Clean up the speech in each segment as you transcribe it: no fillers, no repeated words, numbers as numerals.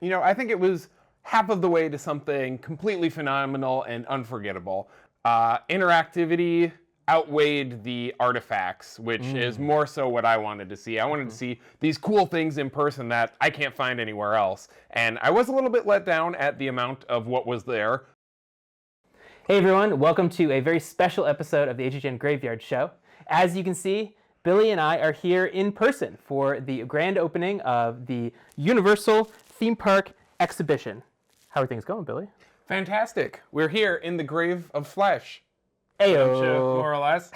I think it was half of the way to something completely phenomenal and unforgettable. Interactivity outweighed the artifacts, which is more so what I wanted to see. I wanted to see these cool things in person that I can't find anywhere else. And I was a little bit let down at the amount of what was there. Hey everyone, welcome to a very special episode of the HHN Graveyard Show. As you can see, Billy and I are here in person for the grand opening of the Universal Theme Park exhibition. How are things going, Billy? Fantastic. We're here in the Grave of Flesh. Ayo. More or less.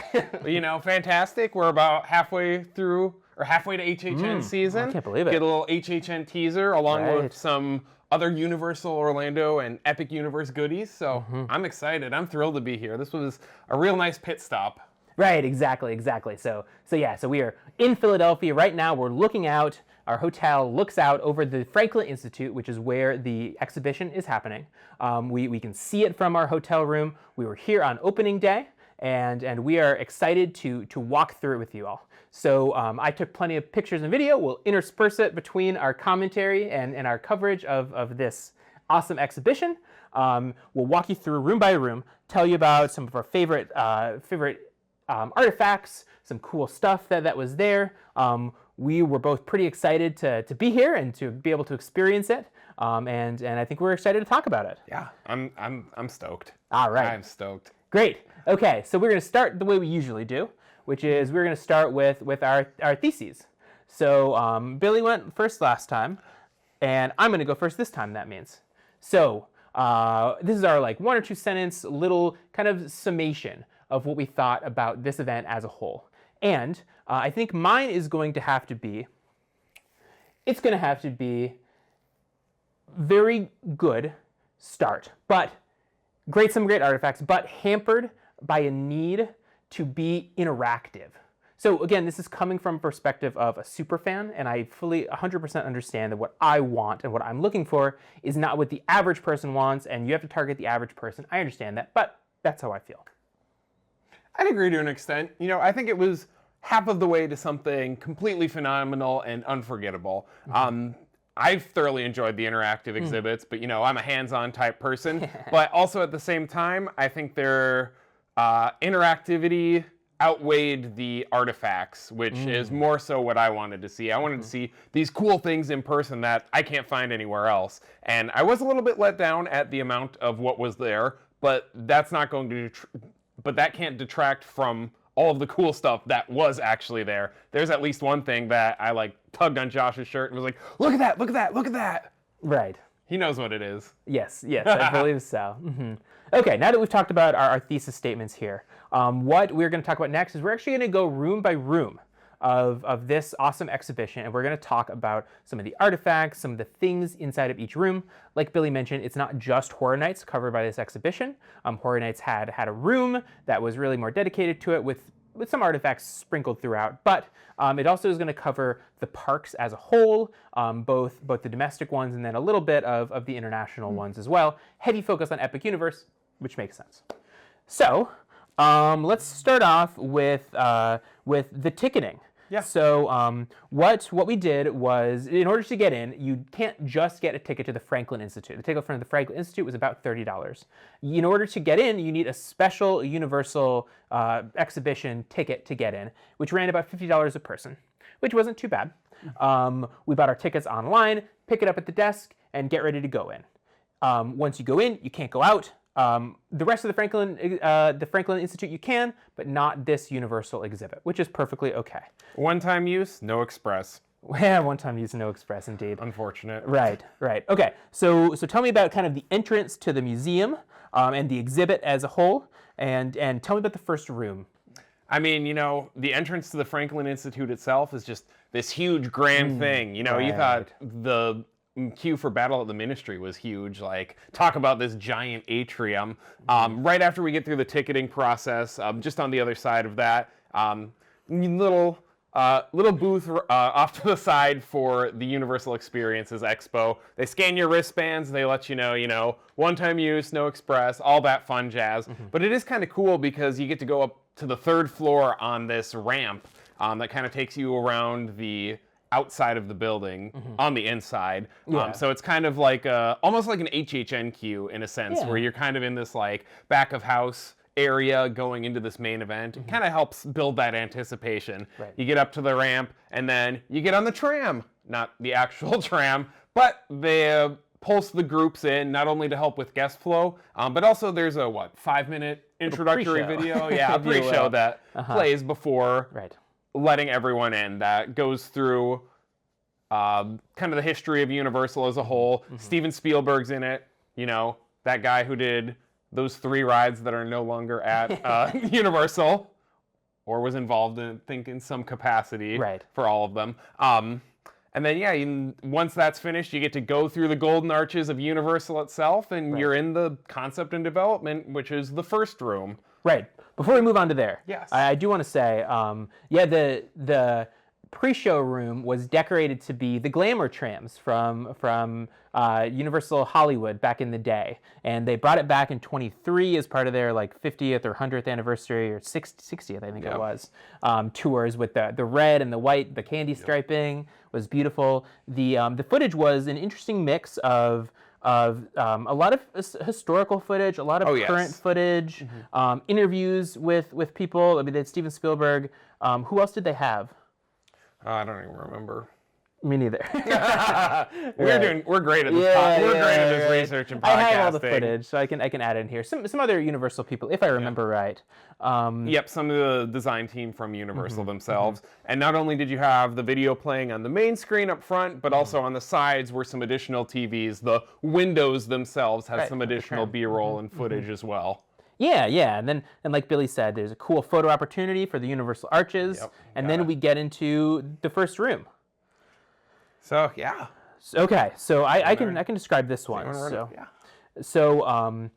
Fantastic. We're about halfway through, or halfway to HHN season. I can't believe it. Get a little HHN teaser along with some other Universal Orlando and Epic Universe goodies. So I'm excited. I'm thrilled to be here. This was a real nice pit stop. Right, exactly. So we are in Philadelphia right now. We're looking out. Our hotel looks out over the Franklin Institute, which is where the exhibition is happening. We can see it from our hotel room. We were here on opening day, and we are excited to walk through it with you all. So I took plenty of pictures and video. We'll intersperse it between our commentary and our coverage of this awesome exhibition. We'll walk you through room by room, tell you about some of our favorite artifacts, some cool stuff that was there. We were both pretty excited to be here and to be able to experience it, and I think we're excited to talk about it. Yeah, I'm stoked. All right, I'm stoked. Great. Okay, so we're going to start the way we usually do, which is we're going to start with our theses. So Billy went first last time, and I'm going to go first this time. That means so. This is our one or two sentence little kind of summation of what we thought about this event as a whole. And I think mine is going to have to be, very good start, but some great artifacts, but hampered by a need to be interactive. So again, this is coming from a perspective of a super fan, and I fully 100% understand that what I want and what I'm looking for is not what the average person wants, and you have to target the average person. I understand that, but that's how I feel. I'd agree to an extent. I think it was half of the way to something completely phenomenal and unforgettable. I've thoroughly enjoyed the interactive exhibits, but I'm a hands-on type person. But also at the same time, I think their interactivity outweighed the artifacts, which is more so what I wanted to see. I wanted to see these cool things in person that I can't find anywhere else. And I was a little bit let down at the amount of what was there, but that's not going to but that can't detract from all of the cool stuff that was actually there. There's at least one thing that I tugged on Josh's shirt and was like, look at that, look at that, look at that. Right. He knows what it is. Yes, I believe so. Okay, now that we've talked about our thesis statements here, what we're going to talk about next is we're actually going to go room by room of this awesome exhibition, and we're going to talk about some of the artifacts, some of the things inside of each room. Like Billy mentioned, it's not just Horror Nights covered by this exhibition. Horror Nights had a room that was really more dedicated to it with some artifacts sprinkled throughout, but it also is going to cover the parks as a whole, both the domestic ones and then a little bit of the international ones as well. Heavy focus on Epic Universe, which makes sense. So let's start off with the ticketing. Yeah. So what we did was, in order to get in, you can't just get a ticket to the Franklin Institute. The ticket from the Franklin Institute was about $30. In order to get in, you need a special Universal exhibition ticket to get in, which ran about $50 a person, which wasn't too bad. We bought our tickets online, pick it up at the desk, and get ready to go in. Once you go in, you can't go out. The rest of the Franklin Institute you can, but not this Universal exhibit, which is perfectly okay. One-time use, no express. Yeah, one-time use, no express, indeed. Unfortunate. Right. Okay, so tell me about kind of the entrance to the museum and the exhibit as a whole, and tell me about the first room. I mean, the entrance to the Franklin Institute itself is just this huge grand thing. You thought the queue for Battle of the Ministry was huge. Talk about this giant atrium. Right after we get through the ticketing process, just on the other side of that, little booth off to the side for the Universal Experiences Expo. They scan your wristbands, they let you know, one-time use, no express, all that fun jazz. But it is kind of cool because you get to go up to the third floor on this ramp that kind of takes you around the outside of the building on the inside. So it's kind of like almost like an HHN queue in a sense, where you're kind of in this like back of house area going into this main event. It kind of helps build that anticipation. You get up to the ramp and then you get on the tram, not the actual tram, but they pulse the groups in not only to help with guest flow, but also there's a 5-minute introductory video, a pre-show that plays before letting everyone in, that goes through kind of the history of Universal as a whole. Steven Spielberg's in it, you know, that guy who did those 3 rides that are no longer at Universal, or was involved in, I think, in some capacity for all of them. And then, once that's finished, you get to go through the golden arches of Universal itself, and you're in the concept and development, which is the first room. Right. Before we move on to there, I do want to say, the pre-show room was decorated to be the glamour trams from Universal Hollywood back in the day, and they brought it back in 23 as part of their like 50th or 100th anniversary or 60th, I think it was, tours with the red and the white, the candy striping was beautiful. The footage was an interesting mix of a lot of historical footage, a lot of current footage, interviews with people. I mean, they had Steven Spielberg. Who else did they have? I don't even remember. Me neither. We're great at this. We're great at this research and podcasting. I have all the footage, so I can add it in here. Some other Universal people, if I remember right. Some of the design team from Universal themselves. And not only did you have the video playing on the main screen up front, but also on the sides were some additional TVs. The windows themselves have some additional B-roll and footage as well. Yeah, and like Billy said, there's a cool photo opportunity for the Universal arches, and then we get into the first room. So Okay, so I can describe this one. So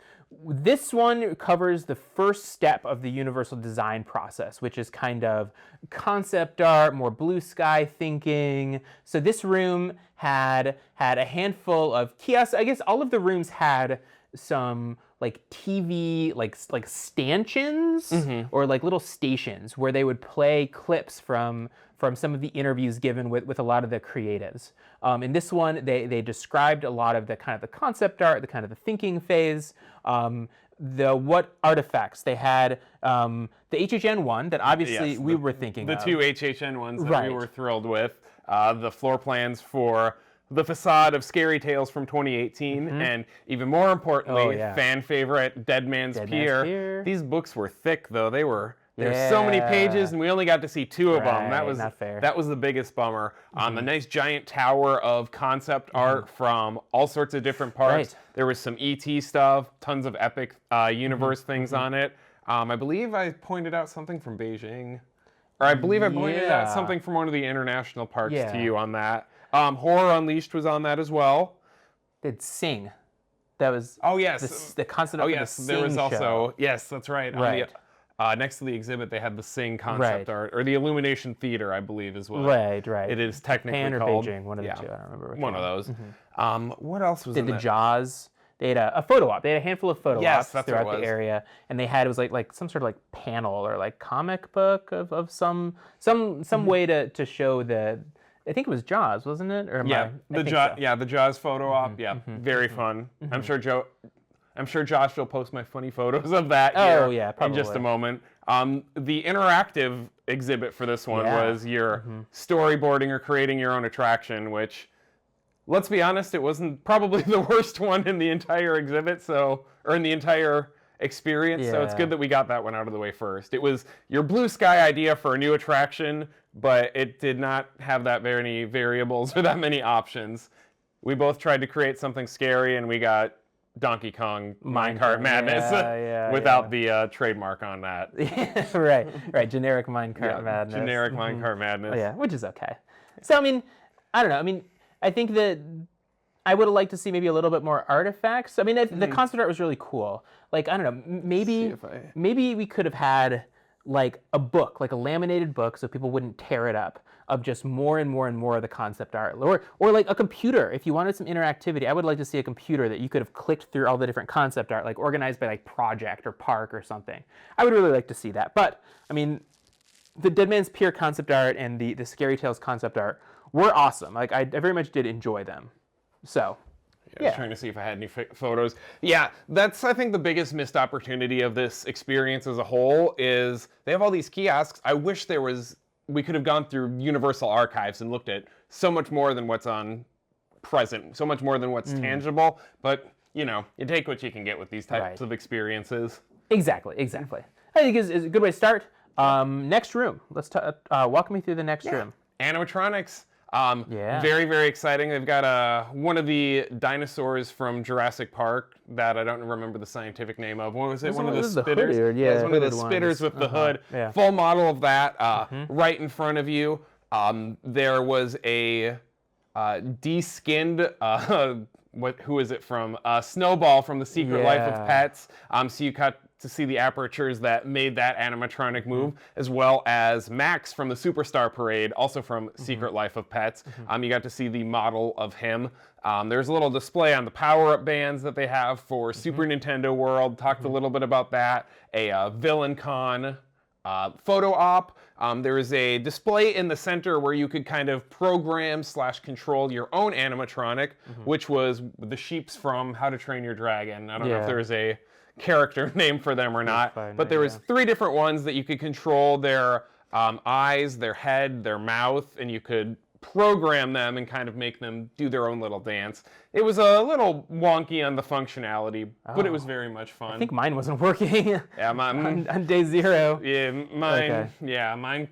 this one covers the first step of the Universal design process, which is kind of concept art, more blue sky thinking. So this room had a handful of kiosks. I guess all of the rooms had some like TV like stanchions or like little stations where they would play clips from some of the interviews given with a lot of the creatives. In this one, they described a lot of the kind of the concept art, the kind of the thinking phase, what artifacts they had. The HHN one that obviously we were thinking of. The 2 HHN ones that we were thrilled with. The floor plans for the facade of Scary Tales from 2018, and even more importantly, fan favorite Dead Man's Pier. These books were thick, though. There's so many pages, and we only got to see 2 of them. That was not fair. That was the biggest bummer. The nice giant tower of concept art from all sorts of different parts. There was some ET stuff, tons of epic universe things on it. I believe I pointed out something from Beijing, or I believe I pointed out something from one of the international parks to you on that. Horror Unleashed was on that as well. Did Sing. That was the concept of the Sing there was also show. Yes, that's right. Next to the exhibit, they had the Sing concept art, or the Illumination Theater, I believe, is what it is technically Japan or called. Beijing, one of the two. I don't remember which one of those. What else was in the Jaws? They had a photo op. They had a handful of photo ops throughout the area, and they had it was like some sort of like panel or like comic book of some way to show the. I think it was Jaws, wasn't it? Or the Jaws photo op. Very fun. I'm sure Josh will post my funny photos of that here in just a moment. The interactive exhibit for this one was your storyboarding or creating your own attraction, which, let's be honest, it wasn't probably the worst one in the entire exhibit, or in the entire experience. So it's good that we got that one out of the way first. It was your blue sky idea for a new attraction, but it did not have that many variables or that many options. We both tried to create something scary, and we got Donkey Kong Minecart Madness without the trademark on that. right. Generic Minecart Madness. Generic Minecart Madness. Which is okay. So, I mean, I don't know. I mean, I think that I would have liked to see maybe a little bit more artifacts. I mean, the concept art was really cool. Like, I don't know, maybe we could have had like a book, like a laminated book, so people wouldn't tear it up, of just more and more and more of the concept art, or like a computer. If you wanted some interactivity, I would like to see a computer that you could have clicked through all the different concept art, like organized by like project or park or something. I would really like to see that. But I mean, the Dead Man's Pier concept art and the Scary Tales concept art were awesome. Like I very much did enjoy them. So. I was trying to see if I had any photos. Yeah, that's, I think, the biggest missed opportunity of this experience as a whole is they have all these kiosks. I wish we could have gone through Universal Archives and looked at so much more than what's on present, so much more than what's tangible. But, you take what you can get with these types of experiences. Exactly. I think is a good way to start. Next room. Let's walk me through the next room. Animatronics. Very, very exciting. They've got one of the dinosaurs from Jurassic Park that I don't remember the scientific name of. What was it? One of the spitters? It's one of the spitters with the hood. Yeah. Full model of that right in front of you. There was a de-skinned, who is it from? Snowball from The Secret Life of Pets. So you got to see the apertures that made that animatronic move, as well as Max from the Superstar Parade, also from Secret Life of Pets. You got to see the model of him. There's a little display on the power-up bands that they have for Super Nintendo World. Talked a little bit about that. A Villain Con photo op. There is a display in the center where you could kind of program / control your own animatronic, which was the sheeps from How to Train Your Dragon. I don't know if there's a character name for them or not, but there was 3 different ones that you could control their eyes, their head, their mouth, and you could program them and kind of make them do their own little dance. It was a little wonky on the functionality, but it was very much fun. I think mine wasn't working. Yeah, on day 0. Yeah, mine. Okay. Yeah, mine.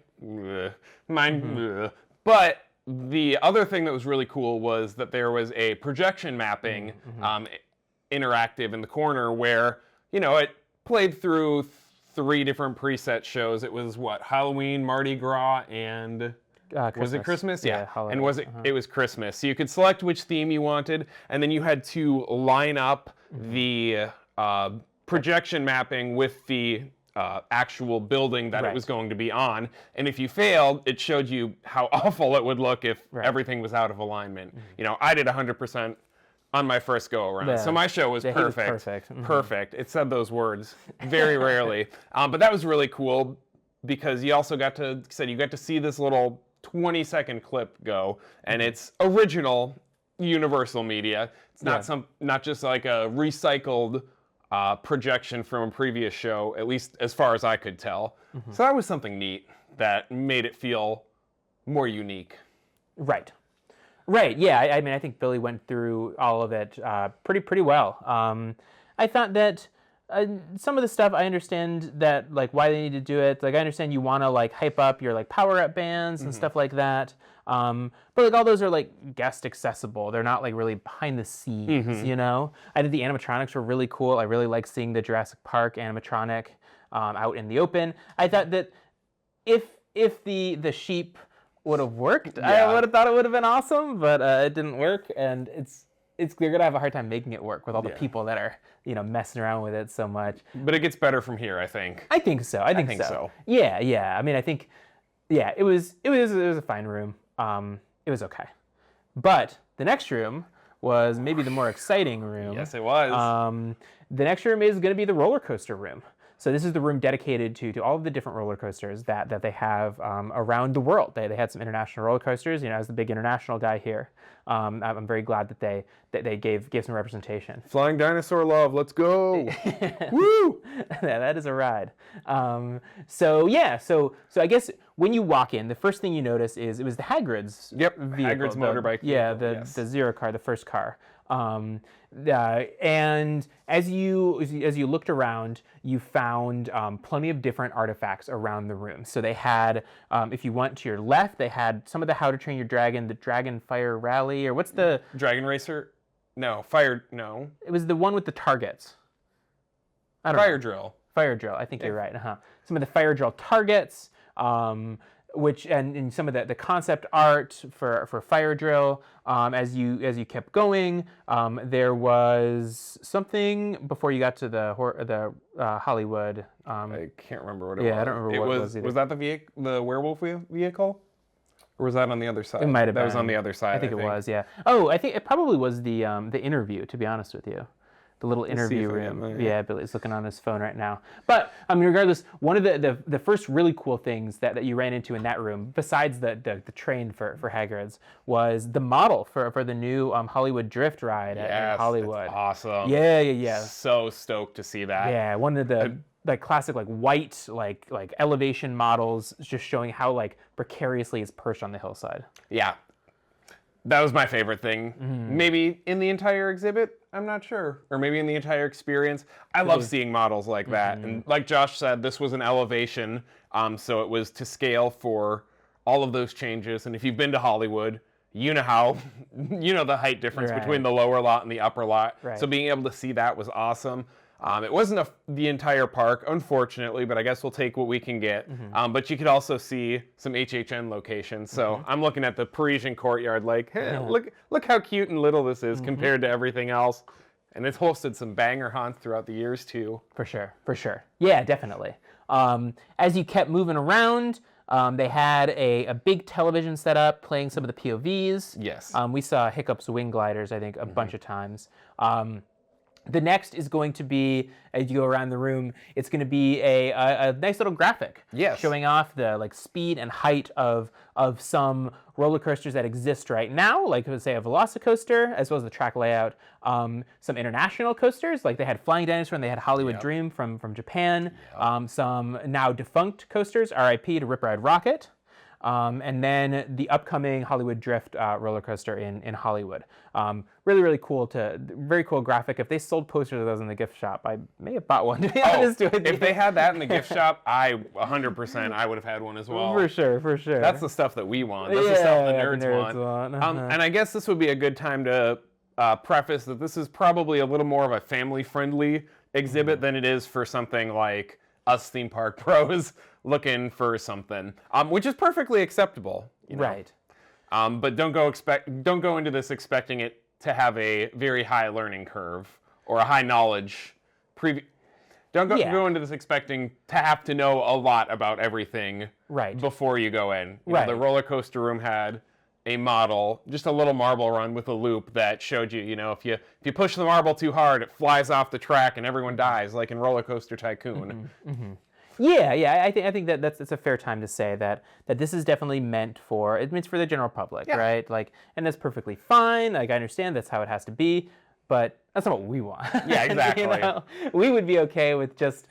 But the other thing that was really cool was that there was a projection mapping interactive in the corner where it played through 3 different preset shows. It was Halloween, Mardi Gras, and was it Christmas? Yeah. And was it? It was Christmas. So you could select which theme you wanted, and then you had to line up the projection mapping with the actual building that it was going to be on. And if you failed, it showed you how awful it would look if everything was out of alignment. I did 100% on my first go around. So my show was perfect. Perfect. It said those words very rarely. But that was really cool because you also got to see this little 20-second clip go, and it's original Universal media. It's not just like a recycled projection from a previous show, at least as far as I could tell. So that was something neat that made it feel more unique. Right. Yeah. I mean, I think Billy went through all of it pretty well. I thought that some of the stuff, I understand that why they need to do it. I understand you want to hype up your power up bands and stuff like that. But all those are guest accessible. They're not really behind the scenes. I think the animatronics were really cool. I really like seeing the Jurassic Park animatronic out in the open. I thought that if the sheep would have worked, I would have thought it would have been awesome, but it didn't work, and you're gonna have a hard time making it work with all the people that are messing around with it so much. But it gets better from here, I think. I think so. I think so. Yeah. I mean, I think it was a fine room. It was okay, but the next room was maybe the more exciting room. Yes, it was. The next room is going to be the roller coaster room. So this is the room dedicated to all of the different roller coasters that they have around the world. They had some international roller coasters. As the big international guy here, I'm very glad that they gave some representation. Flying Dinosaur Love, let's go! Woo! That is a ride. So I guess when you walk in, the first thing you notice is it was the Hagrid's vehicle, Hagrid's motorbike. The Zero car, the first car. And as you looked around, you found plenty of different artifacts around the room. So they had, if you went to your left, they had some of the How to Train Your Dragon, the Dragon Fire Rally, or what's the... Dragon Racer? No. Fire, no. It was the one with the targets. Fire Drill. Fire Drill, I think you're right. Some of the Fire Drill targets, which and some of the concept art for Fire Drill. As you kept going, there was something before you got to the Hollywood. I can't remember what it was. Yeah, I don't remember what it was either. Was that the werewolf vehicle? Or was that on the other side? It might have been. That was on the other side. I think it was, yeah. Oh, I think it probably was the interview, to be honest with you. little interview if I room. can, Yeah, Billy's looking on his phone right now. But I mean, regardless, one of the first really cool things that you ran into in that room, besides the train for Hagrid's, was the model for the new Hollywood Drift ride at Hollywood. That's awesome. Yeah. So stoked to see that. Yeah, one of the like classic like white like elevation models, just showing how like precariously it's perched on the hillside. Yeah. That was my favorite thing. Maybe in the entire exhibit, I'm not sure. Or maybe in the entire experience. I love seeing models like that. And like Josh said, this was an elevation, so it was to scale for all of those changes. And if you've been to Hollywood, you know the height difference between the lower lot and the upper lot. Right. So being able to see that was awesome. It wasn't the entire park, unfortunately, but I guess we'll take what we can get. But you could also see some HHN locations. So I'm looking at the Parisian courtyard like, hey, look how cute and little this is compared to everything else. And it's hosted some banger haunts throughout the years, too. For sure. Yeah, definitely. As you kept moving around, they had a big television set up playing some of the POVs. Yes. We saw Hiccup's wing gliders, I think, a bunch of times. The next is going to be, as you go around the room, it's going to be a nice little graphic showing off the like speed and height of some roller coasters that exist right now, like say a Velocicoaster, as well as the track layout. Some international coasters, like they had Flying Dinosaur and they had Hollywood Dream from Japan. Some now defunct coasters, R.I.P. to Rip Ride Rocket. And then the upcoming Hollywood Drift roller coaster in Hollywood. Really cool very cool graphic. If they sold posters of those in the gift shop, I may have bought one, to be honest with you. If they had that in the gift shop, 100% I would have had one as well. For sure. That's the stuff that we want. That's the stuff the nerds want. And I guess this would be a good time to preface that this is probably a little more of a family-friendly exhibit than it is for something like us theme park pros looking for something, which is perfectly acceptable. Right. But don't go into this expecting it to have a very high learning curve or a high knowledge. Don't go into this expecting to have to know a lot about everything before you go in. You know, the roller coaster room had a model, just a little marble run with a loop that showed you, if you push the marble too hard, it flies off the track and everyone dies, like in Roller Coaster Tycoon. Yeah. I think that's a fair time to say that this is definitely meant for the general public, right? Like, and that's perfectly fine. Like, I understand that's how it has to be, but that's not what we want. Yeah, exactly. We would be okay with just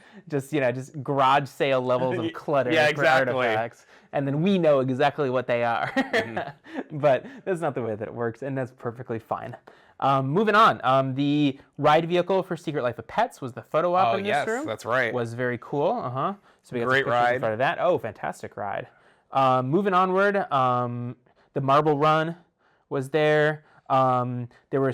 garage sale levels of clutter for artifacts, and then we know exactly what they are. But that's not the way that it works, and that's perfectly fine. Moving on, the ride vehicle for Secret Life of Pets was the photo op in this room. That's right. Was very cool. So we got great some ride in front of that. Oh, fantastic ride. Moving onward, the Marble Run was there. There were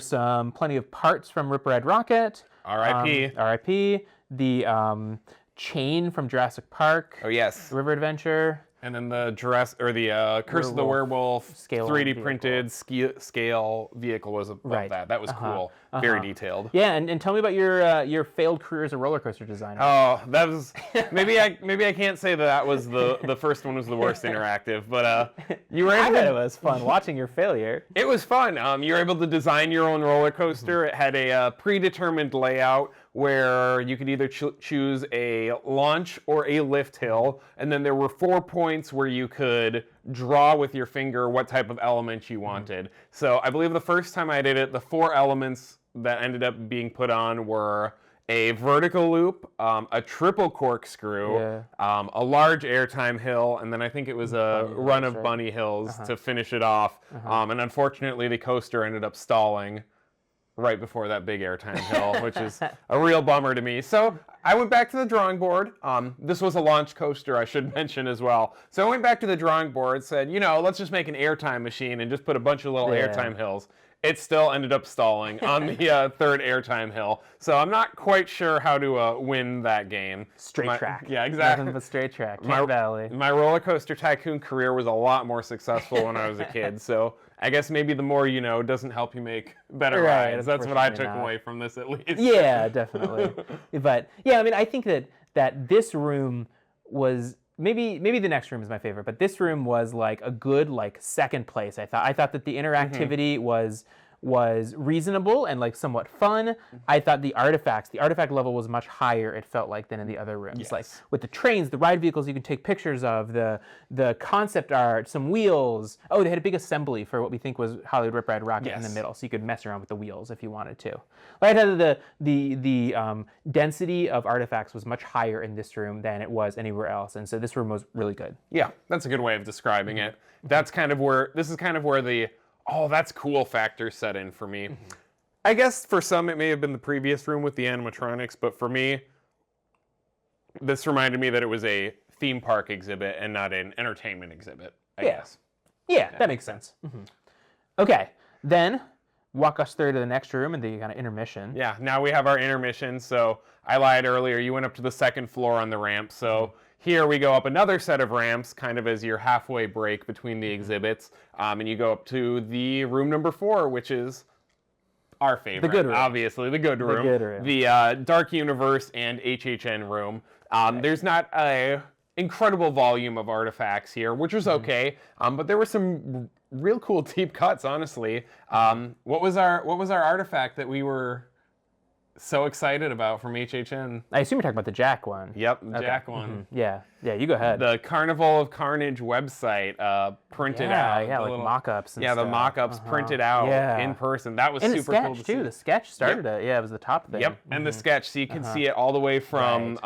plenty of parts from Rip Ride Rocket. R.I.P. R.I.P. The chain from Jurassic Park. Oh yes. River Adventure. And then the Curse of the Werewolf scale 3D vehicle. Printed scale vehicle was above that. That was cool. Very detailed. Yeah, and tell me about your failed career as a roller coaster designer. Oh, that was maybe I can't say that was the first one was the worst interactive, but you were able I bet it was fun watching your failure. It was fun. You were able to design your own roller coaster. It had a predetermined layout where you could either choose a launch or a lift hill, and then there were 4 points where you could draw with your finger what type of element you wanted. So I believe the first time I did it, the 4 elements that ended up being put on were a vertical loop, a triple corkscrew, a large airtime hill, and then I think it was a run of bunny hills to finish it off. And unfortunately, the coaster ended up stalling right before that big airtime hill, which is a real bummer to me. So I went back to the drawing board. This was a launch coaster, I should mention as well. So I went back to the drawing board, said, let's just make an airtime machine and just put a bunch of little airtime hills. It still ended up stalling on the third airtime hill. So I'm not quite sure how to win that game. Straight track. Yeah, exactly. Nothing but straight track. Cat Valley. My roller coaster tycoon career was a lot more successful when I was a kid. So I guess maybe the more you know doesn't help you make better rides. That's what I took away from this, at least. Yeah, definitely. But yeah, I mean, I think that this room was maybe the next room is my favorite, but this room was like a good second place. I thought that the interactivity was was reasonable and like somewhat fun. I thought the artifact level was much higher, it felt like, than in the other rooms. Yes. Like with the trains, the ride vehicles you can take pictures of, the concept art, some wheels. Oh, they had a big assembly for what we think was Hollywood Rip Ride Rocket in the middle, so you could mess around with the wheels if you wanted to. Like I thought the density of artifacts was much higher in this room than it was anywhere else, and so this room was really good. Yeah, that's a good way of describing it. This is kind of where the oh, that's cool factor set in for me. I guess for some it may have been the previous room with the animatronics, but for me, this reminded me that it was a theme park exhibit and not an entertainment exhibit, I guess. Yeah, that makes sense. Okay, then walk us through to the next room and the kind of intermission. Yeah, now we have our intermission. So I lied earlier. You went up to the second floor on the ramp. So here we go up another set of ramps, kind of as your halfway break between the exhibits. And you go up to the room number 4, which is our favorite. The good room. Obviously, the good room. The good room. The Dark Universe and HHN room. There's not a incredible volume of artifacts here, which was okay. But there were some real cool deep cuts, honestly. What was our artifact that we were so excited about from HHN? I assume you're talking about the Jack one. Yep, the Jack one. Yeah, you go ahead. The Carnival of Carnage website printed out. Yeah, like mock-ups and stuff. stuff. The mock-ups printed out in person. That was and super sketch, cool to see. too. The sketch started it. Yeah, it was the top thing. Yep, and the sketch. So you can see it all the way from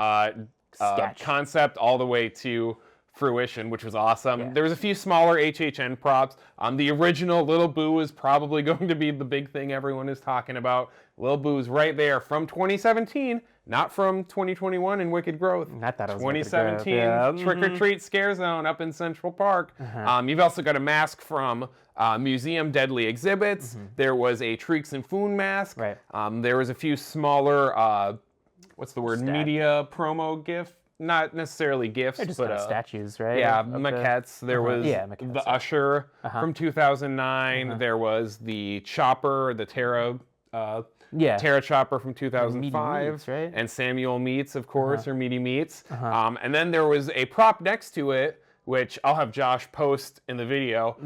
sketch concept all the way to fruition, which was awesome. There was a few smaller HHN props. The original Little Boo is probably going to be the big thing everyone is talking about. Little Boo's right there from 2017, not from 2021 in Wicked Growth. I thought it was 2017 Trick or Treat Scare Zone up in Central Park. You've also got a mask from Museum Deadly Exhibits. There was a Treeks and Foon mask. Right. There was a few smaller, what's the word, media promo GIF. Not necessarily gifts, just but kind of statues, right? Yeah, maquettes. There was the Usher from 2009. There was the Chopper, the Terra Chopper from 2005, Meats, right? And Samuel Meats, of course, or Meaty Meats. And then there was a prop next to it, which I'll have Josh post in the video,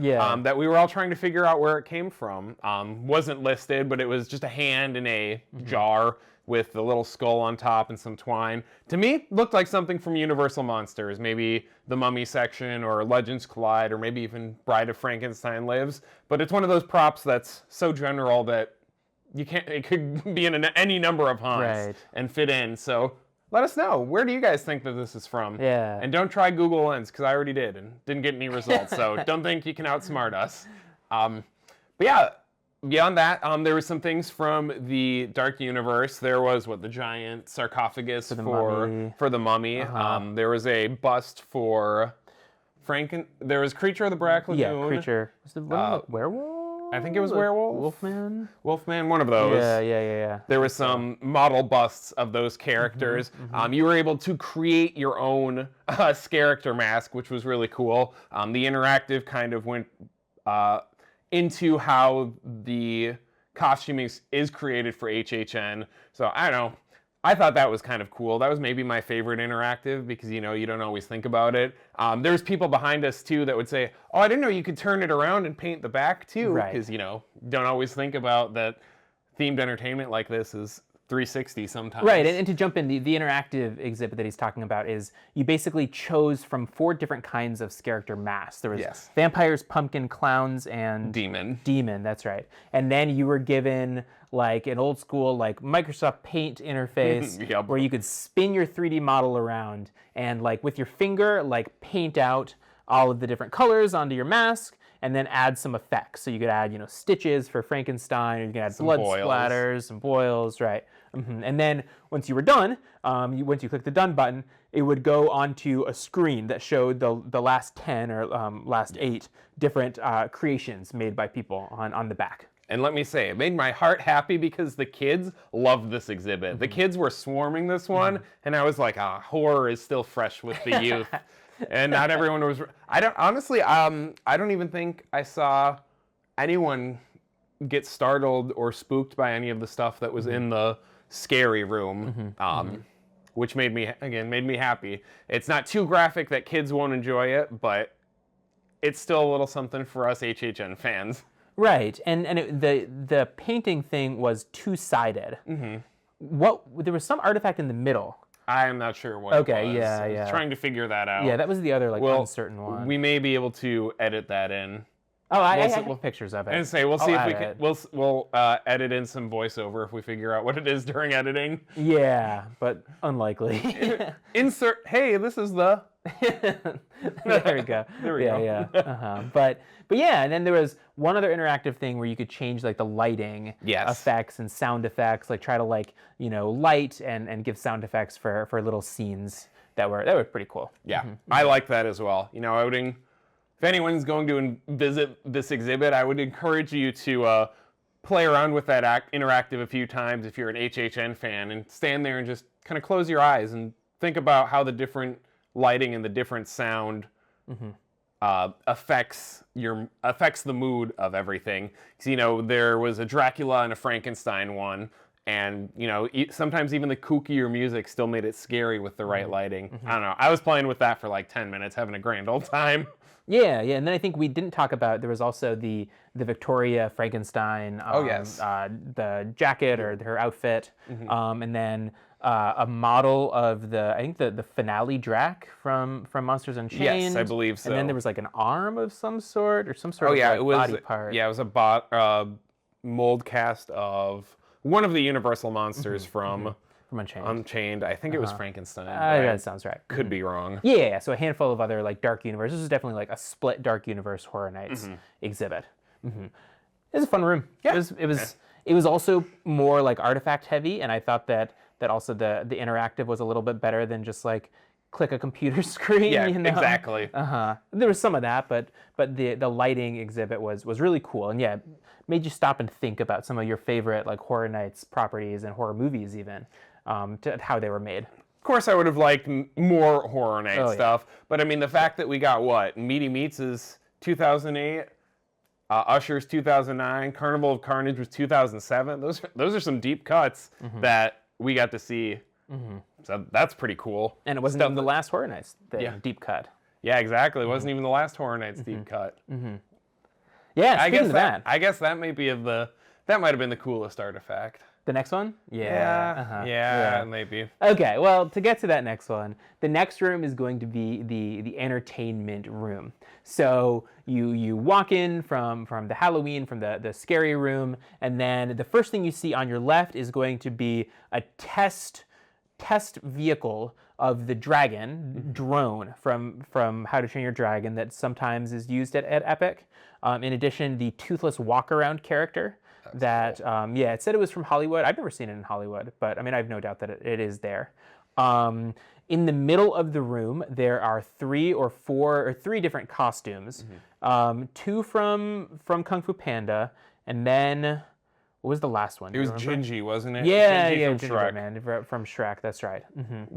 that we were all trying to figure out where it came from. Wasn't listed, but it was just a hand in a jar with the little skull on top and some twine. To me, looked like something from Universal Monsters, maybe the Mummy section or Legends Collide or maybe even Bride of Frankenstein Lives. But it's one of those props that's so general that you can't. It could be in any number of haunts and fit in. So let us know. Where do you guys think that this is from? Yeah. And don't try Google Lens, because I already did and didn't get any results. So don't think you can outsmart us. But yeah. Beyond that, there were some things from the Dark Universe. There was the giant sarcophagus for the mummy. There was a bust for There was Creature of the Black Lagoon. Yeah, Creature. Was the werewolf? I think it was werewolf. Wolfman. Wolfman, one of those. Yeah. There was some model busts of those characters. You were able to create your own character mask, which was really cool. The interactive kind of went into how the costuming is created for HHN. So I don't know. I thought that was kind of cool. That was maybe my favorite interactive because, you don't always think about it. There's people behind us, too, that would say, oh, I didn't know you could turn it around and paint the back, too. Because, don't always think about that themed entertainment like this is 360 sometimes. Right, and to jump in, the interactive exhibit that he's talking about is you basically chose from 4 different kinds of character masks. There was vampires, pumpkin, clowns, and demon, that's right. And then you were given like an old school Microsoft Paint interface where you could spin your 3D model around and with your finger paint out all of the different colors onto your mask and then add some effects. So you could add, stitches for Frankenstein, or you could add blood splatters, some boils, right? And then once you were done, once you click the done button, it would go onto a screen that showed the last 10 or last 8 different creations made by people on the back. And let me say, it made my heart happy because the kids loved this exhibit. The kids were swarming this one, and I was like, horror is still fresh with the youth. And not everyone was. I don't even think I saw anyone get startled or spooked by any of the stuff that was in the scary room, which made me happy. It's not too graphic that kids won't enjoy it, but it's still a little something for us HHN fans. Right, and the painting thing was two-sided. There was some artifact in the middle. I'm not sure what it was. Yeah, I was yeah. trying to figure that out. Yeah, that was the other uncertain one. We may be able to edit that in. Oh, I have pictures of it. And say we'll see if we can. We'll edit in some voiceover if we figure out what it is during editing. Yeah, but unlikely. Insert. Hey, this is the. There we go. There we go. Yeah. But yeah, and then there was one other interactive thing where you could change like the lighting effects and sound effects, like try to light and give sound effects for little scenes that were pretty cool. Yeah, I like that as well. If anyone's going to visit this exhibit, I would encourage you to play around with that interactive a few times if you're an HHN fan, and stand there and just kind of close your eyes and think about how the different lighting and the different sound affects the mood of everything. Because there was a Dracula and a Frankenstein one, and sometimes even the kookier music still made it scary with the right lighting. I don't know. I was playing with that for like 10 minutes, having a grand old time. Yeah, and then I think we didn't talk about, there was also the Victoria Frankenstein, the jacket or her outfit, and then a model of the finale Drac from Monsters Unchained. Yes, I believe so. And then there was like an arm of some sort or some sort of body part. Yeah, it was a mold cast of one of the Universal monsters from Unchained. I think it was Frankenstein. That sounds right. Could be wrong. Yeah, so a handful of other Dark Universe. This is definitely like a split Dark Universe Horror Nights exhibit. It was a fun room. Yeah. It was also more like artifact heavy, and I thought that also the interactive was a little bit better than just like click a computer screen. Yeah, exactly. There was some of that, but the lighting exhibit was really cool, and made you stop and think about some of your favorite Horror Nights properties and horror movies even. To how they were made. Of course, I would have liked more Horror Night stuff, but I mean, the fact that we got Meaty Meats is 2008, Usher's 2009, Carnival of Carnage was 2007. Those are some deep cuts that we got to see. So that's pretty cool. And it wasn't even the last Horror Nights deep cut. Yeah, exactly. It wasn't even the last Horror Nights deep cut. Yeah, I guess that. I guess that may be that might have been the coolest artifact. The next one? Yeah, maybe. Okay, well, to get to that next one, the next room is going to be the entertainment room. So you walk in from the Halloween, from the scary room, and then the first thing you see on your left is going to be a test vehicle of the dragon drone from How to Train Your Dragon that sometimes is used at Epic. In addition, the toothless walk-around character. Cool. It said it was from Hollywood. I've never seen it in Hollywood, but I mean, I have no doubt that it is there. In the middle of the room, there are three different costumes. Two from Kung Fu Panda, and then what was the last one? It was Gingy, wasn't it? Yeah, Gingy from Shrek. Man, from Shrek. That's right.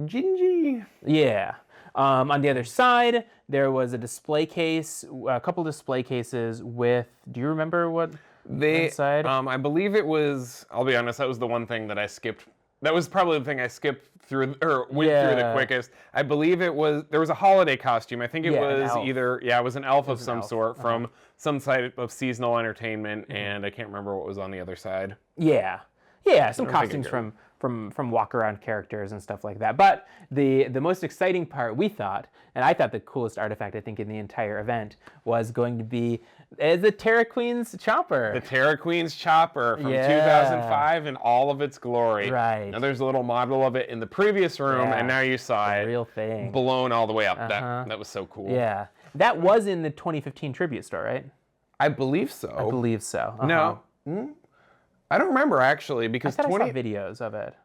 Gingy. Yeah. On the other side, there was a display case, a couple display cases with. Do you remember what? Inside? I believe it was. I'll be honest. That was the one thing that I skipped. That was probably the thing I skipped through or went through the quickest. I believe it was. There was a holiday costume. I think it was either. Yeah, it was an elf of some sort from some type of seasonal entertainment, and I can't remember what was on the other side. Yeah, some costumes from walk-around characters and stuff like that. But the most exciting part, we thought, and I thought the coolest artifact, I think, in the entire event was going to be the Terra Queen's chopper. The Terra Queen's chopper from 2005 in all of its glory. Right. Now there's a little model of it in the previous room, and now you saw it. Real thing. Blown all the way up. That was so cool. Yeah. That was in the 2015 tribute store, right? I believe so. No. I don't remember actually because I saw videos of it.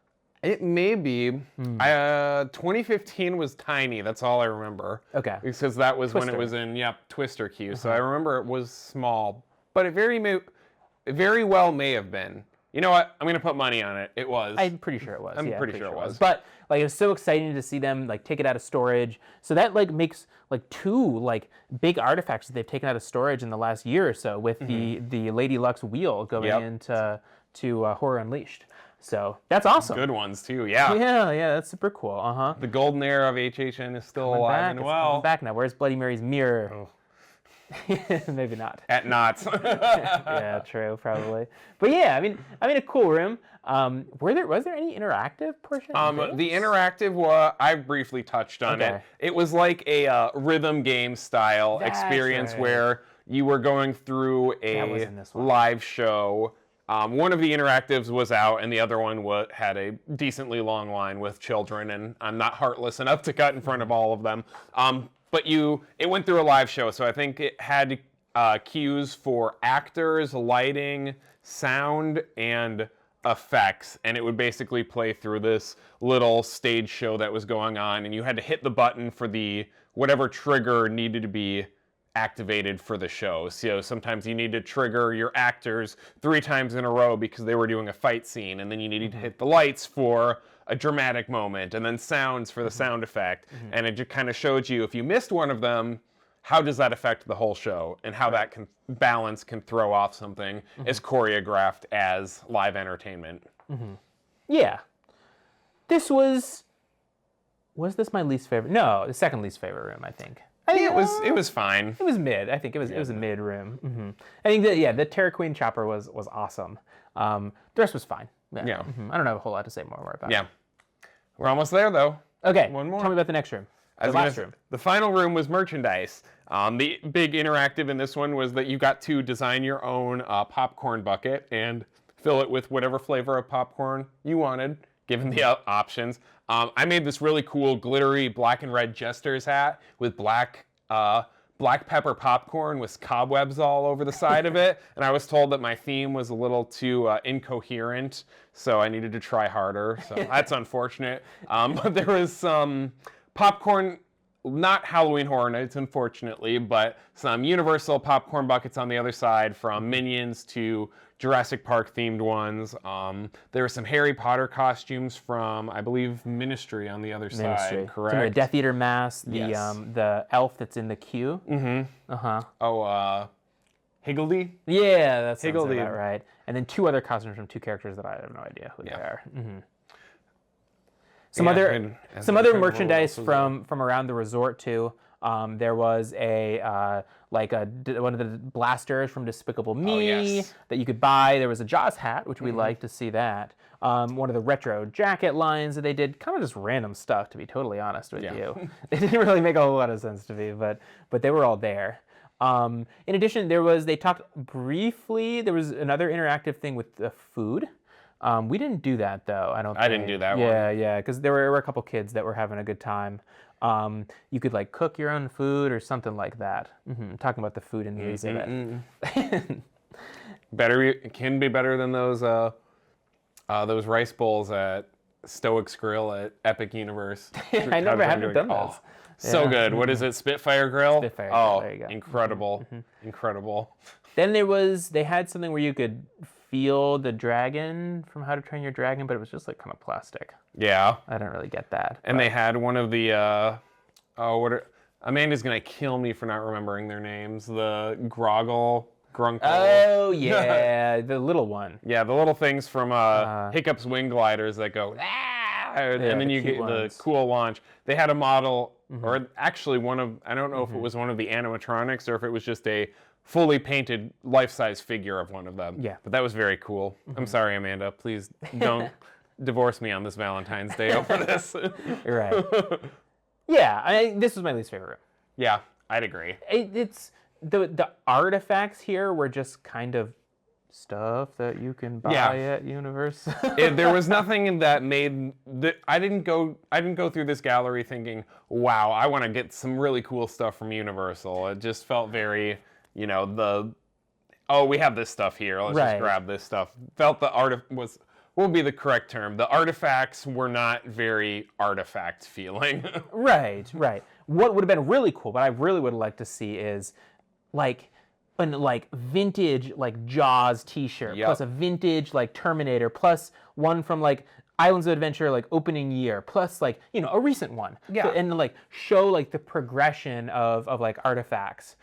It may be. 2015 was tiny. That's all I remember. Okay. Because that was when it was in Twister Q. So I remember it was small, but it very well may have been. You know what? I'm gonna put money on it. It was. I'm pretty sure it was. I'm pretty sure it was. But it was so exciting to see them take it out of storage. So that makes two big artifacts that they've taken out of storage in the last year or so with the Lady Luck's wheel going into Horror Unleashed. So that's awesome. Good ones too, yeah. Yeah, that's super cool. The golden era of HHN is still alive and well. Coming back now. Where's Bloody Mary's mirror? Maybe not. At Knott's. Yeah, true, probably. But yeah, I mean, a cool room. Was there any interactive portion? The interactive, I briefly touched on it. It was like a rhythm game style experience where you were going through a live show. One of the interactives was out, and the other one had a decently long line with children, and I'm not heartless enough to cut in front of all of them. But it went through a live show, so I think it had cues for actors, lighting, sound, and effects, and it would basically play through this little stage show that was going on, and you had to hit the button for whatever trigger needed to be activated for the show. So sometimes you need to trigger your actors 3 times in a row because they were doing a fight scene, and then you needed to hit the lights for a dramatic moment, and then sounds for the sound effect, and it just kind of showed you if you missed one of them, how does that affect the whole show, and how that balance can throw off something as choreographed as live entertainment. Yeah. This was this my least favorite? No, the second least favorite room, I think. It was fine. It was mid. I think it was a mid room. I think that the Terra Queen chopper was awesome. The rest was fine. Yeah. I don't have a whole lot to say more about it. Yeah. We're almost there though. Okay. One more. Tell me about the next room. The last room. The final room was merchandise. The big interactive in this one was that you got to design your own popcorn bucket and fill it with whatever flavor of popcorn you wanted, given the options. I made this really cool glittery black and red jester's hat with black pepper popcorn with cobwebs all over the side of it, and I was told that my theme was a little too incoherent, so I needed to try harder, so that's unfortunate. But there was some popcorn, not Halloween Horror Nights, unfortunately, but some Universal popcorn buckets on the other side, from Minions to Jurassic Park themed ones. There were some Harry Potter costumes from, I believe, Ministry on the other side, correct? So the Death Eater mask, the elf that's in the queue. Higgledy? Yeah, that sounds about right. And then 2 other costumes from 2 characters that I have no idea who they are. Some other merchandise from around the resort too. There was one of the blasters from Despicable Me that you could buy. There was a Jaws hat, which we liked to see that. One of the retro jacket lines that they did, kind of just random stuff, to be totally honest with you. They didn't really make a whole lot of sense to me, but they were all there. In addition, they talked briefly, there was another interactive thing with the food. We didn't do that though. I didn't do that one. Yeah, because there were a couple kids that were having a good time. You could cook your own food or something like that. Talking about the food in the exhibit. It can be better than those rice bowls at Stoic's Grill at Epic Universe. I never haven't done those. So good. What is it? Spitfire Grill? Spitfire Grill. There you go. Incredible. Incredible. Then they had something where you could feel the dragon from How to Train Your Dragon, but it was just kind of plastic. Yeah. I didn't really get that. And they had one of the, Amanda's going to kill me for not remembering their names. The Grunkle. Oh, yeah, the little one. Yeah, the little things from Hiccup's wing gliders that go, and then you get the cool launch. They had a model, or actually I don't know if it was one of the animatronics or if it was just a fully painted life-size figure of one of them. Yeah. But that was very cool. I'm sorry, Amanda. Please don't divorce me on this Valentine's Day over this. Right. Yeah, this was my least favorite room. Yeah, I'd agree. It's the artifacts here were just kind of stuff that you can buy at Universal. There was nothing that made I didn't go through this gallery thinking, wow, I want to get some really cool stuff from Universal. It just felt very, we have this stuff here. Let's just grab this stuff. Felt the what would be the correct term? The artifacts were not very artifact feeling. Right. What would have been really cool, but I really would like to see is an vintage Jaws t-shirt, plus a vintage Terminator, plus one from Islands of Adventure opening year, plus a recent one. Yeah. And show the progression of artifacts.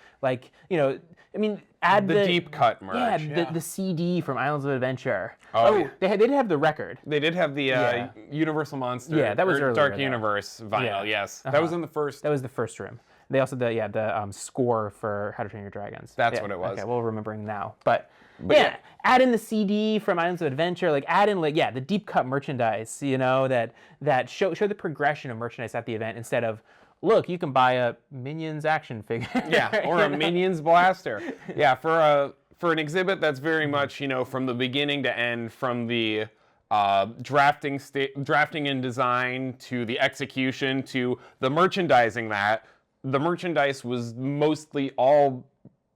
Add the deep cut merch. The CD from Islands of Adventure. Oh, they did have the record. They did have the Universal Monster. Yeah, that was earlier Dark Universe vinyl. Yeah. Yes, that was in the first. That was the first room. They also the score for How to Train Your Dragons. That's what it was. Okay, well, remembering now, but yeah, add in the CD from Islands of Adventure, like add in the deep cut merchandise, that show the progression of merchandise at the event instead of, look, you can buy a Minions action figure. Yeah, or a Minions blaster. Yeah, for an exhibit that's very much, from the beginning to end, from the drafting and design to the execution to the merchandising, the merchandise was mostly all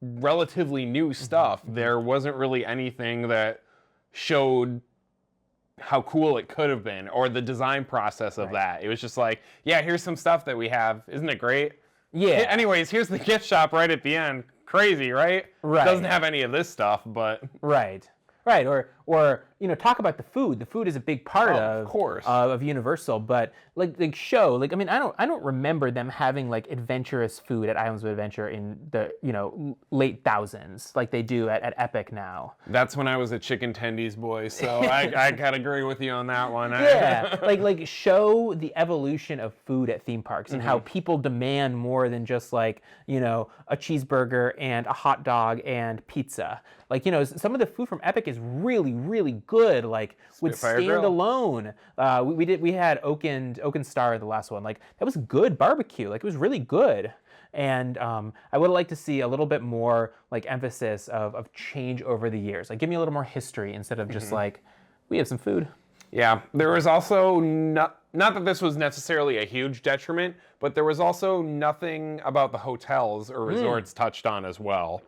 relatively new stuff. There wasn't really anything that showed how cool it could have been or the design process of that. It was just like, yeah, here's some stuff that we have. Isn't it great? Yeah. Anyways, here's the gift shop right at the end. Crazy, right? Right. Doesn't have any of this stuff, but right. Or talk about the food. The food is a big part of Universal, but I don't remember them having adventurous food at Islands of Adventure in the late thousands like they do at Epic now. That's when I was a chicken tendies boy, so I gotta agree with you on that one. Yeah, show the evolution of food at theme parks and how people demand more than just a cheeseburger and a hot dog and pizza. Some of the food from Epic is really, really good. Would stand Grill. alone. We had Oaken Star, the last one. That was good barbecue. It was really good. And I would like to see a little bit more emphasis of change over the years. Give me a little more history instead of just we have some food. Yeah, there was also not that this was necessarily a huge detriment, but there was also nothing about the hotels or resorts touched on as well.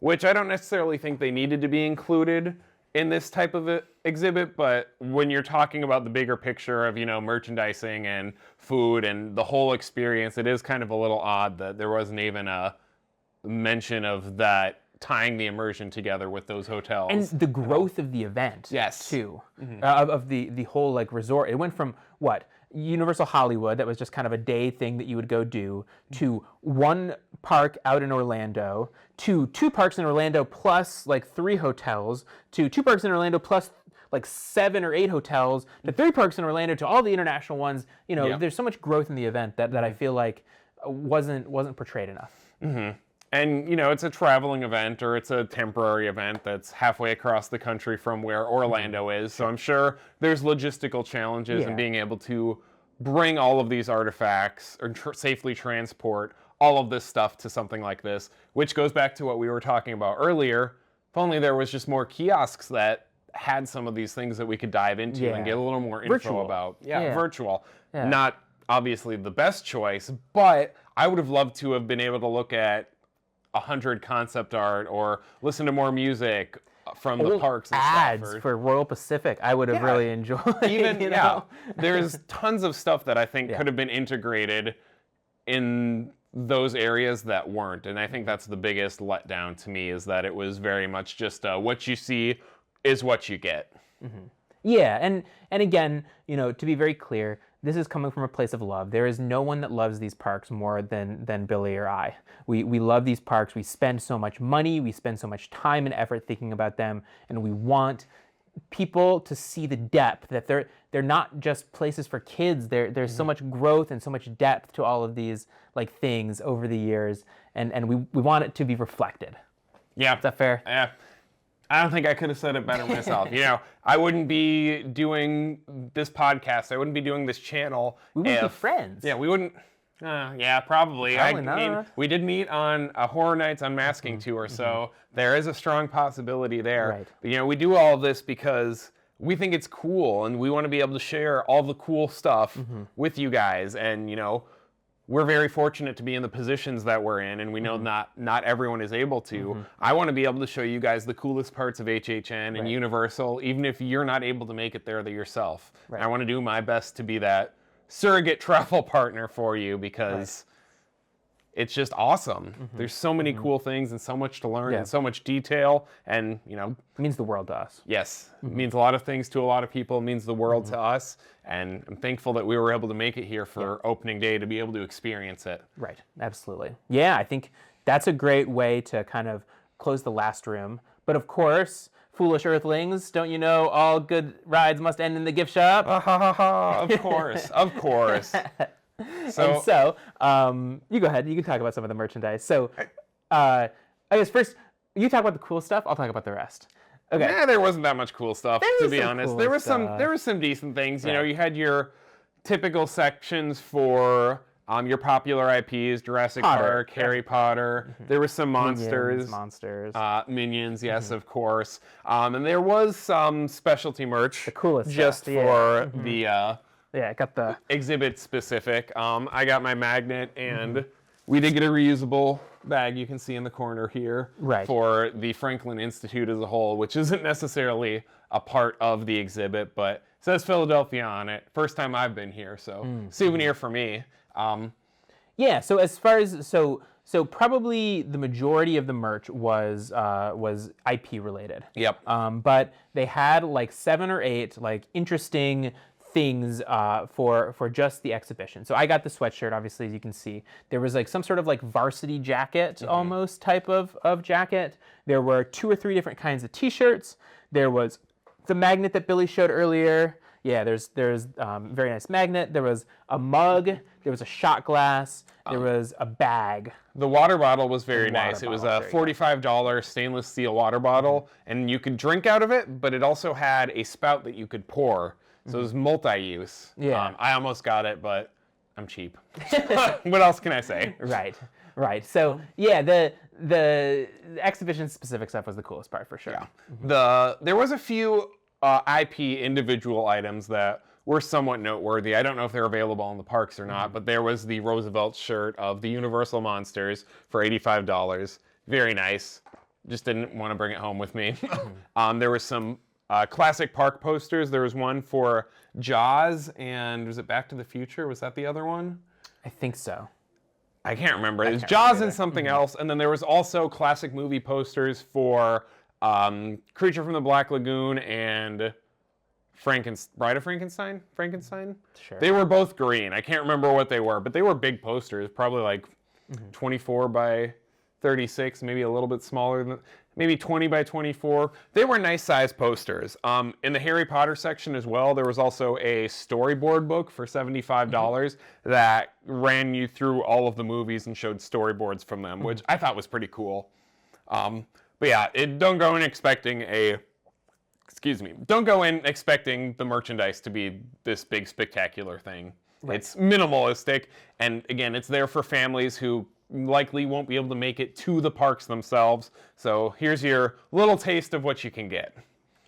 Which I don't necessarily think they needed to be included in this type of exhibit, but when you're talking about the bigger picture of, merchandising and food and the whole experience, it is kind of a little odd that there wasn't even a mention of that tying the immersion together with those hotels. And the growth of the event, too, of the whole resort. It went from Universal Hollywood, that was just kind of a day thing that you would go do, to one park out in Orlando, to 2 parks in Orlando plus 3 hotels, to 2 parks in Orlando plus 7 or 8 hotels, to 3 parks in Orlando, to all the international ones. There's so much growth in the event that I feel wasn't portrayed enough. Mm-hmm. And, it's a traveling event or it's a temporary event that's halfway across the country from where Orlando is. So I'm sure there's logistical challenges in being able to bring all of these artifacts or safely transport all of this stuff to something like this, which goes back to what we were talking about earlier. If only there was just more kiosks that had some of these things that we could dive into and get a little more info about. Virtual. Yeah. Not obviously the best choice, but I would have loved to have been able to look at 100 concept art or listen to more music from the parks and ads stuff. For Royal Pacific, I would have really enjoyed. Even there's tons of stuff that I think could have been integrated in those areas that weren't, and I think that's the biggest letdown to me, is that it was very much just what you see is what you get. Mm-hmm. Yeah, and again, to be very clear, this is coming from a place of love. There is no one that loves these parks more than Billy or I. We love these parks. We spend so much money. We spend so much time and effort thinking about them, and we want people to see the depth, that they're not just places for kids. There's so much growth and so much depth to all of these things over the years, and we want it to be reflected. Yeah. Is that fair? Yeah. I don't think I could have said it better myself. I wouldn't be doing this podcast. I wouldn't be doing this channel. We wouldn't be friends. Yeah, we wouldn't. Probably. Probably not. We did meet on a Horror Nights Unmasking tour, so there is a strong possibility there. Right. But, we do all of this because we think it's cool, and we want to be able to share all the cool stuff with you guys. And, we're very fortunate to be in the positions that we're in, and we know not everyone is able to. I want to be able to show you guys the coolest parts of HHN and Universal, even if you're not able to make it there yourself. I want to do my best to be that surrogate travel partner for you, because it's just awesome. There's so many cool things and so much to learn and so much detail, and it means the world to us. Yes, it means a lot of things to a lot of people. It means the world to us, and I'm thankful that we were able to make it here for opening day to be able to experience it. Right, absolutely. Yeah, I think that's a great way to kind of close the last room. But of course, foolish earthlings, don't you know all good rides must end in the gift shop? Of course, of course. So you go ahead. You can talk about some of the merchandise. So I guess first, you talk about the cool stuff. I'll talk about the rest. Okay. Yeah, there wasn't that much cool stuff, to be honest. Cool there was stuff. there was some decent things. Right. You know, you had your typical sections for your popular IPs, Jurassic Park, Harry Potter. There was some monsters. Minions, yes, of course. And there was some specialty merch. The coolest just stuff, for the I got the exhibit specific. I got my magnet, and we did get a reusable bag you can see in the corner here for the Franklin Institute as a whole, which isn't necessarily a part of the exhibit, but it says Philadelphia on it. First time I've been here, so souvenir for me. Yeah, so as far as so probably the majority of the merch was IP related. Yep. But they had like 7 or 8 like interesting things for just the exhibition. So I got the sweatshirt, obviously, as you can see. There was like some sort of like varsity jacket almost type of jacket. There were 2 or 3 different kinds of t-shirts. There was the magnet that Billy showed earlier. Yeah, there's very nice magnet. There was a mug. There was a shot glass. There was a bag. The water bottle was very nice. It was a $45 stainless steel water bottle, and you could drink out of it, but it also had a spout that you could pour. So it was multi-use. Yeah. I almost got it, but I'm cheap. What else can I say? Right. So yeah, the exhibition specific stuff was the coolest part for sure. Yeah. There was a few IP individual items that were somewhat noteworthy. I don't know if they're available in the parks or not, but there was the Roosevelt shirt of the Universal Monsters for $85. Very nice. Just didn't want to bring it home with me. There was some classic park posters. There was one for Jaws, and was it Back to the Future? Was that the other one? I think so. I can't remember. It was Jaws and something else, and then there was also classic movie posters for Creature from the Black Lagoon and Bride of Frankenstein? Sure. They were both green. I can't remember what they were, but they were big posters, probably like 24 by 36, maybe a little bit smaller than, maybe 20 by 24. They were nice size posters. In the Harry Potter section as well, there was also a storyboard book for $75 that ran you through all of the movies and showed storyboards from them, which I thought was pretty cool. But yeah, don't go in expecting the merchandise to be this big spectacular thing. Right. It's minimalistic, and again, it's there for families who likely won't be able to make it to the parks themselves. So here's your little taste of what you can get.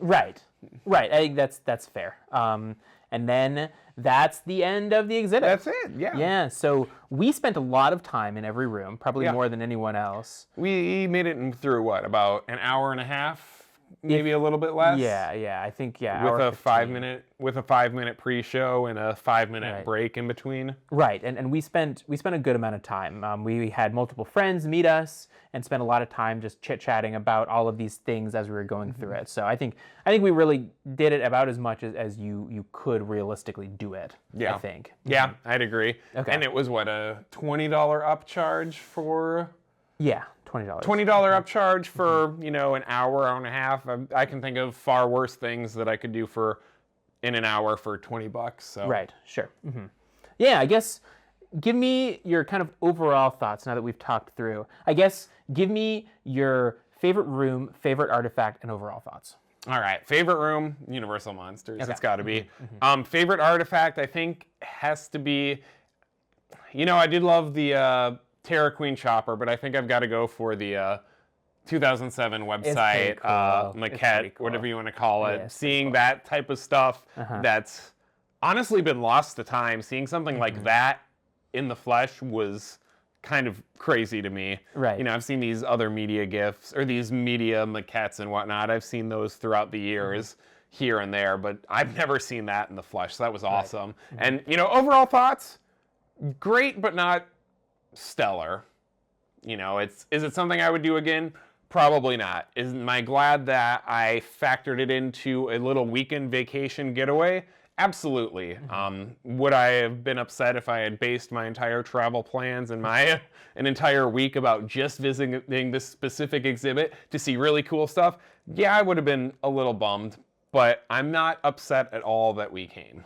Right. I think that's fair. And then that's the end of the exhibit. That's it, yeah. Yeah, so we spent a lot of time in every room, probably more than anyone else. We made it through, about an hour and a half? Maybe a little bit less? Yeah, I think, With a 5-minute pre-show and a 5-minute break in between. Right, and we spent a good amount of time. We had multiple friends meet us and spent a lot of time just chit-chatting about all of these things as we were going through it. So I think we really did it about as much as you could realistically do it, I think. Yeah, I'd agree. Okay. And it was, a $20 upcharge for... Yeah, $20. $20 upcharge for, an hour and a half. I can think of far worse things that I could do in an hour for $20. So. Right, sure. Yeah, I guess give me your kind of overall thoughts now that we've talked through. I guess give me your favorite room, favorite artifact, and overall thoughts. All right, favorite room, Universal Monsters. Okay. It's got to be. Favorite artifact, I think, has to be, I did love the... Terra Queen chopper, but I think I've got to go for the 2007 website maquette, whatever you want to call it. Seeing that type of stuff that's honestly been lost to time. Seeing something like that in the flesh was kind of crazy to me. Right. I've seen these other media GIFs or these media maquettes and whatnot. I've seen those throughout the years here and there, but I've never seen that in the flesh. So that was awesome. And, overall thoughts, great, but not stellar. Is it something I would do again? Probably not. Am I glad that I factored it into a little weekend vacation getaway? Absolutely. Would I have been upset if I had based my entire travel plans and an entire week about just visiting this specific exhibit to see really cool stuff? Yeah, I would have been a little bummed, but I'm not upset at all that we came.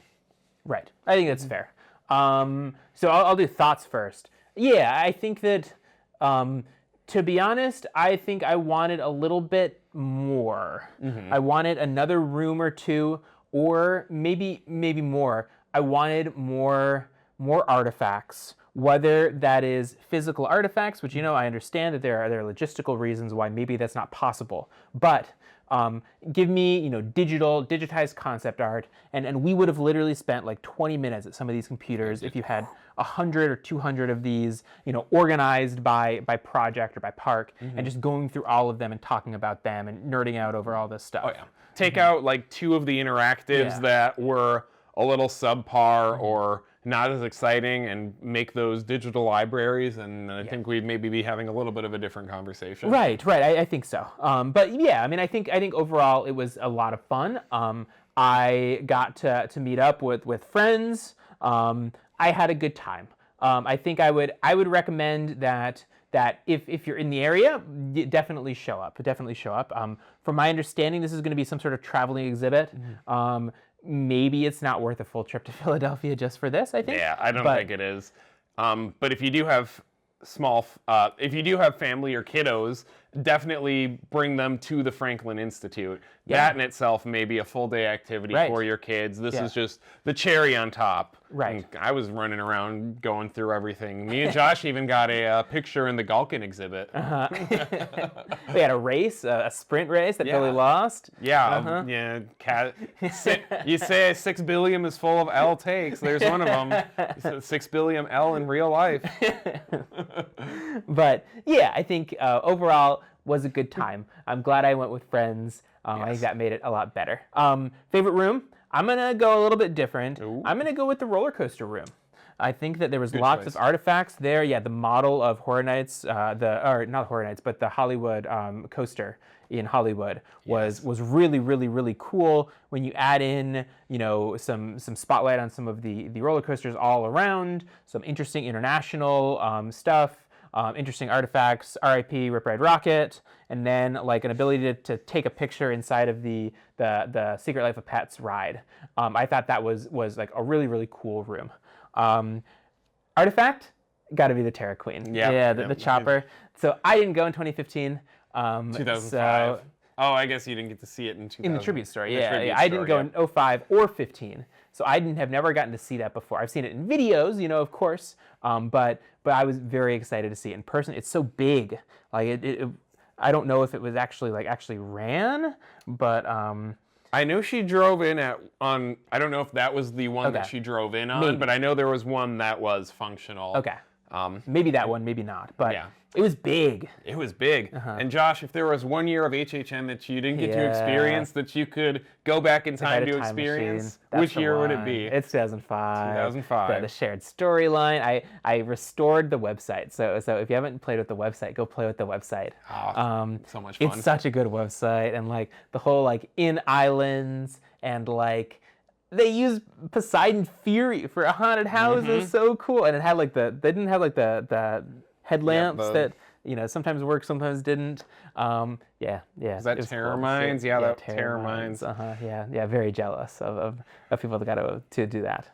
Right. I think that's fair. So I'll do thoughts first. Yeah, I think that, to be honest, I think I wanted a little bit more. I wanted another room or two, or maybe more. I wanted more artifacts, whether that is physical artifacts, which, I understand that there are logistical reasons why maybe that's not possible, but give me, digitized concept art, and we would have literally spent like 20 minutes at some of these computers if you had 100 or 200 of these, organized by project or by park, and just going through all of them and talking about them and nerding out over all this stuff. Oh yeah. Take out like 2 of the interactives that were a little subpar or not as exciting, and make those digital libraries, and I think we'd maybe be having a little bit of a different conversation. Right. I think so. But yeah, I think overall it was a lot of fun. I got to meet up with friends. I had a good time. I think I would recommend that if you're in the area, definitely show up. From my understanding, this is going to be some sort of traveling exhibit. Maybe it's not worth a full trip to Philadelphia just for this, I think. Yeah, I don't think it is. But if you do have if you do have family or kiddos, definitely bring them to the Franklin Institute. That in itself may be a full day activity for your kids. This is just the cherry on top. Right. And I was running around going through everything. Me and Josh even got a picture in the Gulkin exhibit. We had a race, a sprint race that Billy lost. Yeah, you say SixBillium is full of L takes. There's one of them. SixBillium L in real life. But yeah, I think overall was a good time. I'm glad I went with friends. I think that made it a lot better. Favorite room? I'm gonna go a little bit different. Ooh. I'm gonna go with the roller coaster room. I think that there was lots choice. of artifacts there. Yeah, the model of Horror Nights, not Horror Nights, but the Hollywood coaster in Hollywood was really, really, really cool. When you add in, some spotlight on some of the roller coasters all around, some interesting international stuff. Interesting artifacts, R.I.P. Rip Ride Rocket, and then like an ability to take a picture inside of the Secret Life of Pets ride. I thought that was like a really, really cool room. Artifact, got to be the Terra Queen. The chopper. So I didn't go in 2015. 2005. So, oh, I guess you didn't get to see it in 2000. In the tribute store, I didn't go in 05 or 15. So I have never gotten to see that before. I've seen it in videos, of course, but I was very excited to see it in person. It's so big. Like I don't know if it was actually ran, but I know she drove in on. I don't know if that was the one that she drove in on, but I know there was one that was functional. Okay. Maybe that one, maybe not, but it was big. It was big. And Josh, if there was 1 year of HHN that you didn't get to experience, that you could go back in time to experience, which year would it be? It's 2005. 2005. The shared storyline. I restored the website. So if you haven't played with the website, go play with the website. So much fun. It's such a good website, and like the whole like in islands and like. They used Poseidon Fury for a haunted house. It was so cool, and it had like they didn't have like the headlamps that sometimes worked, sometimes didn't. Is that Terror Mines? Yeah, that Terror Mines. Yeah. Very jealous of people that got to do that.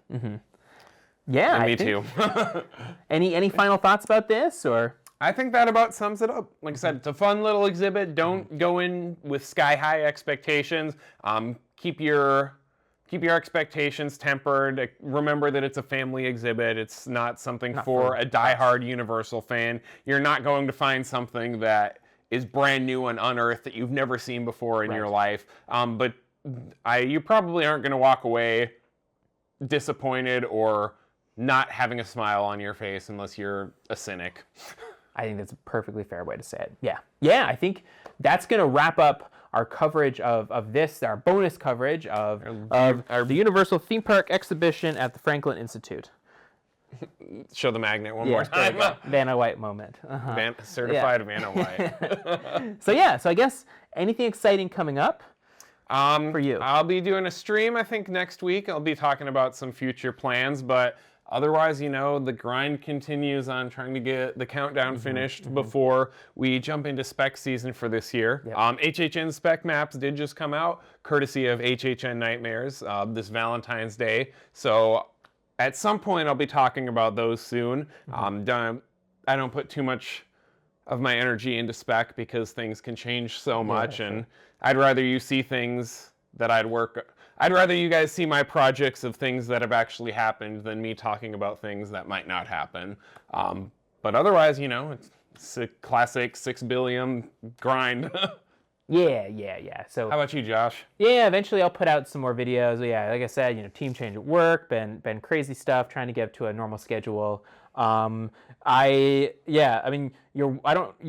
Yeah, and me too. Any final thoughts about this, or? I think that about sums it up. Like I said, it's a fun little exhibit. Don't go in with sky-high expectations. Keep your expectations tempered. Remember that it's a family exhibit. It's not something for a diehard Universal fan. You're not going to find something that is brand new and unearthed that you've never seen before in your life. But you probably aren't going to walk away disappointed or not having a smile on your face unless you're a cynic. I think that's a perfectly fair way to say it. Yeah, I think that's going to wrap up our coverage of this, our bonus coverage of the Universal Theme Park exhibition at the Franklin Institute. Show the magnet one more time. Vanna White moment. Certified Vanna White. So I guess anything exciting coming up for you? I'll be doing a stream, I think, next week. I'll be talking about some future plans, but otherwise, the grind continues on trying to get the countdown finished before we jump into spec season for this year. HHN spec maps did just come out, courtesy of HHN Nightmares, this Valentine's Day. So at some point I'll be talking about those soon. I don't put too much of my energy into spec because things can change so much, and I'd rather you see things that I'd rather you guys see my projects of things that have actually happened than me talking about things that might not happen. But otherwise, it's a classic SixBillium grind. Yeah. So How about you, Josh? yeah, eventually I'll put out some more videos. Yeah, like I said, team change at work, been crazy stuff, trying to get to a normal schedule. You're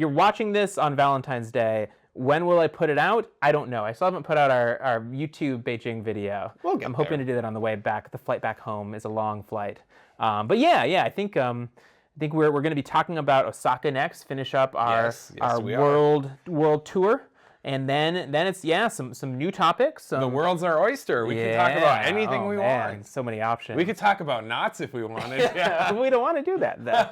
watching this on Valentine's Day. When will I put it out? I don't know. I still haven't put out our YouTube Beijing video. I'm hoping to do that on the way back. The flight back home is a long flight. But I think we're going to be talking about Osaka next. Finish up our world tour. And then it's some new topics. The world's our oyster. We can talk about anything we want. So many options. We could talk about knots if we wanted. We don't want to do that though.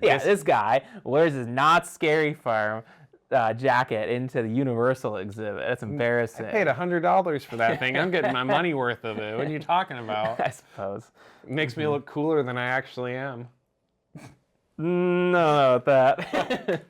This guy wears his Not Scary Farm jacket into the Universal exhibit. That's embarrassing. I paid $100 for that thing. I'm getting my money worth of it. What are you talking about? I suppose. It makes me look cooler than I actually am. No, that.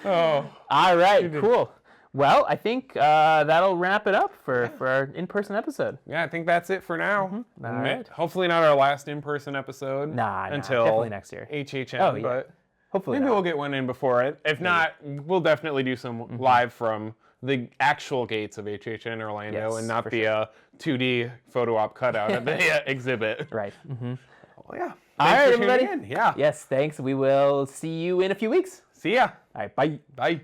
Oh. All right, cool. Well, I think that'll wrap it up for our in-person episode. Yeah, I think that's it for now. All right. Hopefully not our last in-person episode. Until definitely next year. HHN, but hopefully maybe we'll get one in before it. If not, we'll definitely do some live from the actual gates of HHN Orlando and not the 2D photo op cutout of the exhibit. Right. Well, yeah. All right, everybody. Yeah. Yes, thanks. We will see you in a few weeks. See ya. All right, bye. Bye.